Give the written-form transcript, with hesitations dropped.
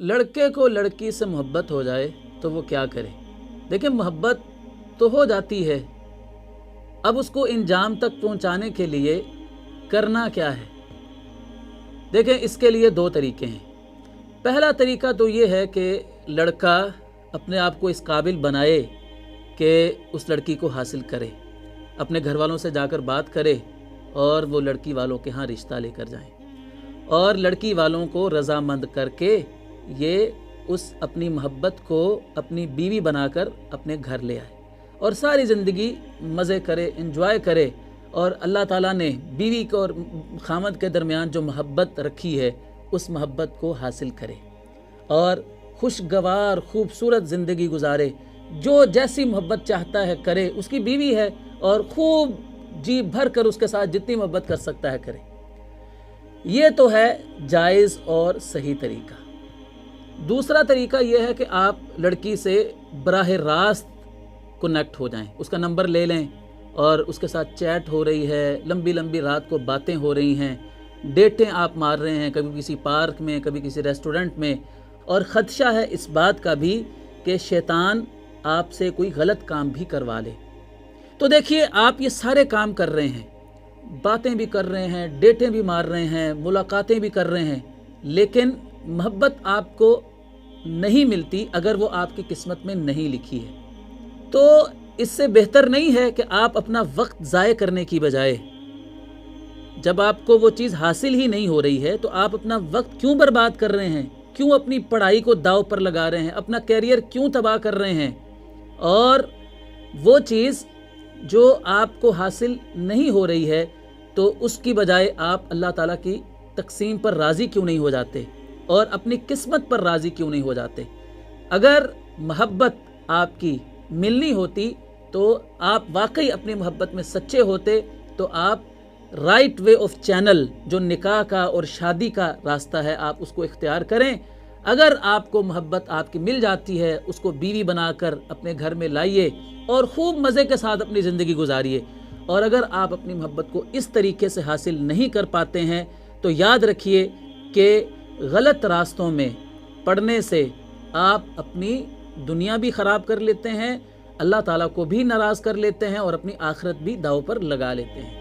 लड़के को लड़की से मोहब्बत हो जाए तो वो क्या करे। देखिए, मोहब्बत तो हो जाती है, अब उसको इंजाम तक पहुंचाने के लिए करना क्या है। देखें, इसके लिए दो तरीके हैं। पहला तरीका तो ये है कि लड़का अपने आप को इस काबिल बनाए कि उस लड़की को हासिल करे, अपने घर वालों से जाकर बात करे और वो लड़की वालों के यहाँ रिश्ता लेकर जाएं, और लड़की वालों को रज़ामंद करके ये उस अपनी मोहब्बत को अपनी बीवी बनाकर अपने घर ले आए और सारी ज़िंदगी मज़े करे, एंजॉय करे। और अल्लाह ताला ने बीवी को और खामद के दरमियान जो मोहब्बत रखी है उस मोहब्बत को हासिल करे और खुशगवार खूबसूरत ज़िंदगी गुजारे। जो जैसी मोहब्बत चाहता है करे, उसकी बीवी है और खूब जी भर कर उसके साथ जितनी मोहब्बत कर सकता है करे। ये तो है जायज़ और सही तरीका। दूसरा तरीका यह है कि आप लड़की से बराह रास्त कनेक्ट हो जाएं, उसका नंबर ले लें और उसके साथ चैट हो रही है, लंबी लंबी रात को बातें हो रही हैं, डेटें आप मार रहे हैं, कभी किसी पार्क में, कभी किसी रेस्टोरेंट में, और ख़दशा है इस बात का भी कि शैतान आपसे कोई गलत काम भी करवा ले। तो देखिए, आप ये सारे काम कर रहे हैं, बातें भी कर रहे हैं, डेटें भी मार रहे हैं, मुलाकातें भी कर रहे हैं, लेकिन मोहब्बत आपको नहीं मिलती अगर वो आपकी किस्मत में नहीं लिखी है। तो इससे बेहतर नहीं है कि आप अपना वक्त ज़ाय करने की बजाय, जब आपको वो चीज़ हासिल ही नहीं हो रही है तो आप अपना वक्त क्यों बर्बाद कर रहे हैं, क्यों अपनी पढ़ाई को दाव पर लगा रहे हैं, अपना कैरियर क्यों तबाह कर रहे हैं, और वो चीज़ जो आपको हासिल नहीं हो रही है तो उसकी बजाय आप अल्लाह ताला की तकसीम पर राज़ी क्यों नहीं हो जाते और अपनी किस्मत पर राज़ी क्यों नहीं हो जाते। अगर मोहब्बत आपकी मिलनी होती तो आप वाकई अपनी मोहब्बत में सच्चे होते तो आप राइट वे ऑफ चैनल, जो निकाह का और शादी का रास्ता है, आप उसको इख्तियार करें। अगर आपको मोहब्बत आपकी मिल जाती है, उसको बीवी बनाकर अपने घर में लाइए और खूब मज़े के साथ अपनी ज़िंदगी गुजारिए। और अगर आप अपनी मोहब्बत को इस तरीके से हासिल नहीं कर पाते हैं तो याद रखिए कि गलत रास्तों में पड़ने से आप अपनी दुनिया भी ख़राब कर लेते हैं, अल्लाह ताला को भी नाराज़ कर लेते हैं और अपनी आखिरत भी दांव पर लगा लेते हैं।